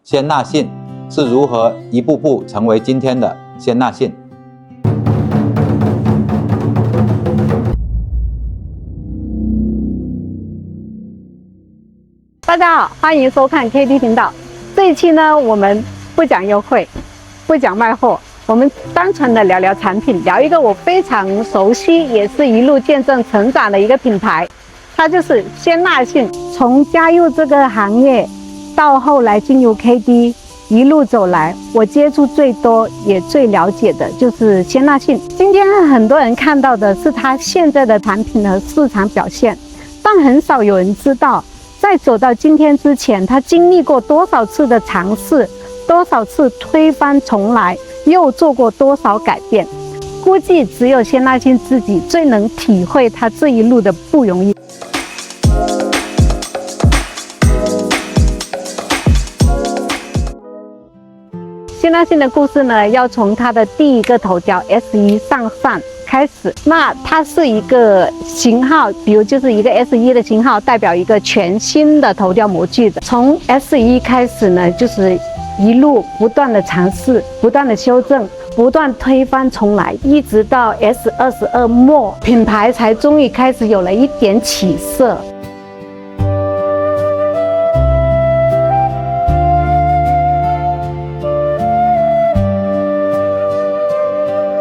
鮮納信是如何一步步成為今天的鮮納信。大家好，歡迎收看 KD 頻道。這一期呢，我們不講優惠，不講賣貨，我們單純的聊聊產品，聊一個我非常熟悉，也是一路見證成長的一個品牌，它就是鮮納信。從加入這個行業到後來進入 KD， 一路走來，我接觸最多也最了解的就是鮮納信。今天很多人看到的是它現在的產品和市場表現，但很少有人知道，在走到今天之前，他經歷過多少次的嘗試，多少次推翻重來，又做過多少改變。估計只有鮮納信自己最能體會他這一路的不容易。鮮納信的故事呢，要從它的第一個頭條 S1 上扇開始。那它是一個型號，比如就是一個 S1 的型號，代表一個全新的頭條模具的。從 S1 開始呢，就是一路不斷的嘗試，不斷的修正，不斷推翻重來，一直到 S22 末，品牌才終於開始有了一點起色。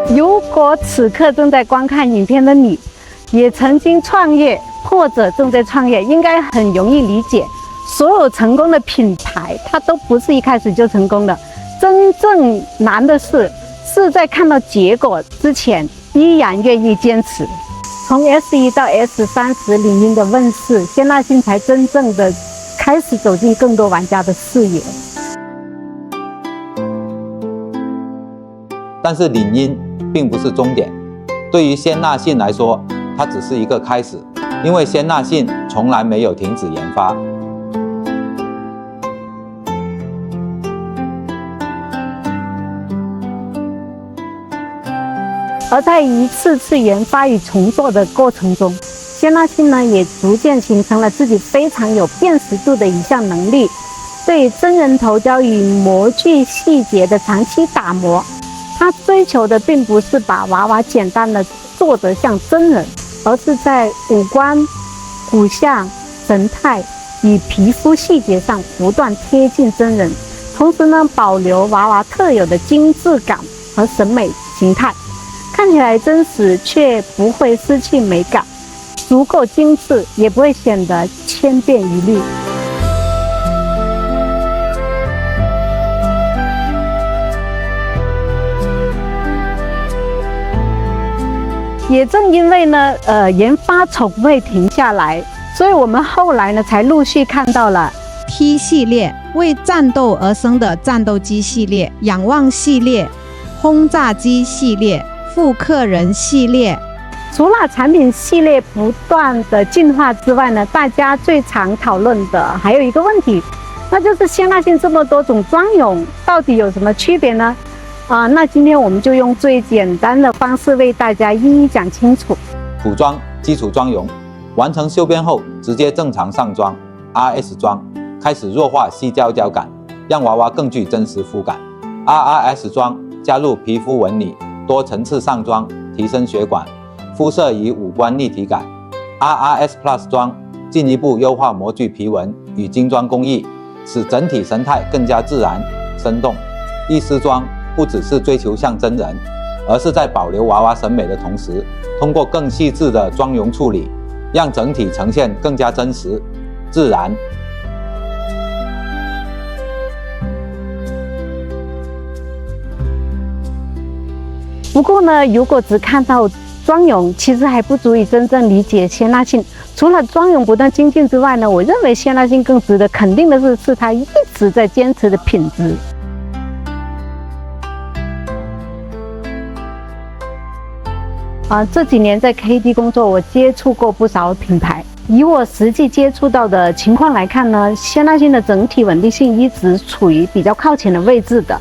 如果此刻正在觀看影片的你，也曾經創業或者正在創業，應該很容易理解，所有成功的品牌，它都不是一開始就成功的。真正難的是在看到結果之前，依然願意堅持。從 S1 到 S30 領英的問世，鮮納信才真正的開始走進更多玩家的視野。但是領英並不是終點，對於鮮納信來說，它只是一個開始，因為鮮納信從來沒有停止研發。而在一次次研發與重做的過程中，鮮納信呢也逐漸形成了自己非常有辨識度的一項能力，對真人頭雕與模具細節的長期打磨。他追求的並不是把娃娃簡單的做得像真人，而是在五官、骨相、神態與皮膚細節上不斷貼近真人，同時呢保留娃娃特有的精緻感和審美形態，看起來真實卻不會失去美感，足夠精緻也不會顯得千篇一律。也正因為呢，研發從未停下來，所以我們後來呢才陸續看到了 T 系列為戰鬥而生的戰鬥機系列、仰望系列、轟炸機系列、複刻人系列。除了產品系列不斷的進化之外呢，大家最常討論的還有一個問題，那就是鮮納信這麼多種妝容到底有什麼區別呢？那今天我們就用最簡單的方式為大家一一講清楚。普妝基礎妝容完成修邊後，直接正常上妝 RS 妝，開始弱化矽膠膠感，讓娃娃更具真實膚感。RRS 妝加入皮膚紋理，多層次上妝，提升血管、膚色與五官立體感。RRS Plus 妝進一步優化模具皮紋與精裝工藝，使整體神態更加自然生動。意思妝不只是追求像真人，而是在保留娃娃審美的同時，通過更細緻的妝容處理，讓整體呈現更加真實、自然。不過呢，如果只看到妝容，其實還不足以真正理解鮮納信。除了妝容不斷精進之外呢，我認為鮮納信更值得肯定的是它一直在堅持的品質。這幾年在 KD 工作，我接觸過不少品牌。以我實際接觸到的情況來看呢，鮮納信的整體穩定性一直處於比較靠前的位置的。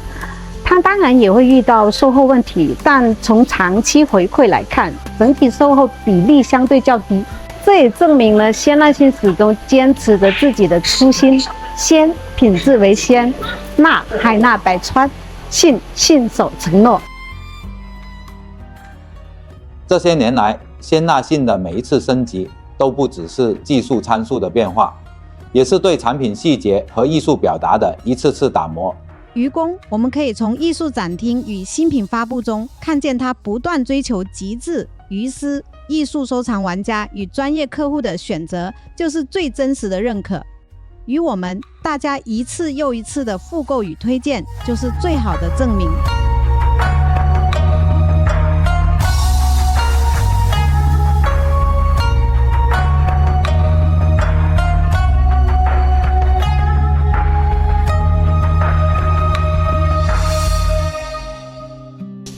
它當然也會遇到售後問題，但從長期回饋來看，整體售後比例相對較低。這也證明了鮮納信始終堅持着自己的初心，先品質為先，迾海納百川，信守承諾。這些年來，鮮納信的每一次升級，都不只是技術參數的變化，也是對產品細節和藝術表達的一次次打磨。於公，我們可以從藝術展廳與新品發布中，看見他不斷追求極致。於私，藝術收藏玩家與專業客戶的選擇，就是最真實的認可。與我們大家一次又一次的複購與推薦，就是最好的證明。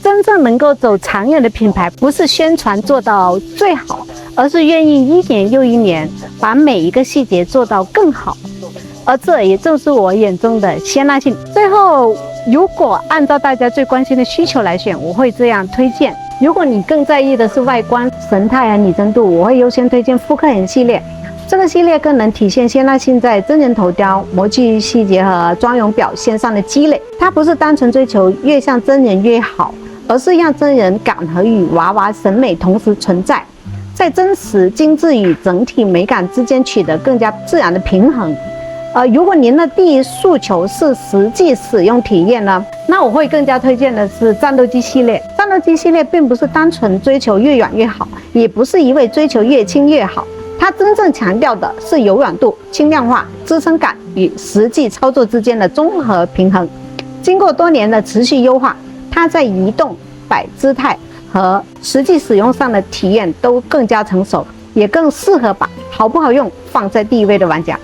真正能夠走長遠的品牌，不是宣傳做到最好，而是願意一年又一年把每一個細節做到更好。而這也就是我眼中的鮮納信。最後，如果按照大家最關心的需求來選，我會這樣推薦。如果你更在意的是外觀、神態和擬真度，我會優先推薦複刻人系列。這個系列更能體現鮮納信在真人頭雕、模具細節和妝容表現上的積累。它不是單純追求越像真人越好，而是讓真人感和與娃娃審美同時存在，在真實、精緻與整體美感之間取得更加自然的平衡。如果您的第一訴求是實際使用體驗呢，那我會更加推薦的是戰鬥機系列。戰鬥機系列並不是單純追求越軟越好，也不是一味追求越輕越好，它真正強調的是柔軟度、輕量化、支撐感與實際操作之間的綜合平衡。經過多年的持續優化，它在移動、擺姿態和實際使用上的體驗都更加成熟，也更適合把好不好用放在第一位的玩家。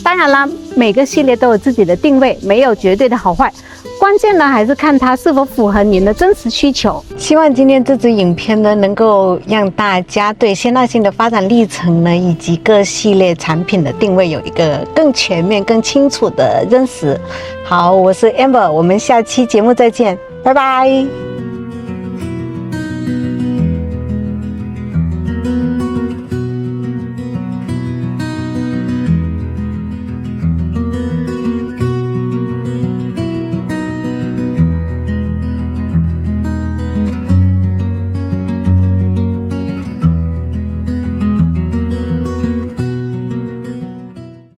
當然啦，每個系列都有自己的定位，沒有絕對的好壞，關鍵呢還是看它是否符合您的真實需求。希望今天這支影片呢，能夠讓大家對鮮納信的發展歷程呢，以及各系列產品的定位有一個更全面、更清楚的認識。好，我是 Amber，我們下期節目再見，拜拜。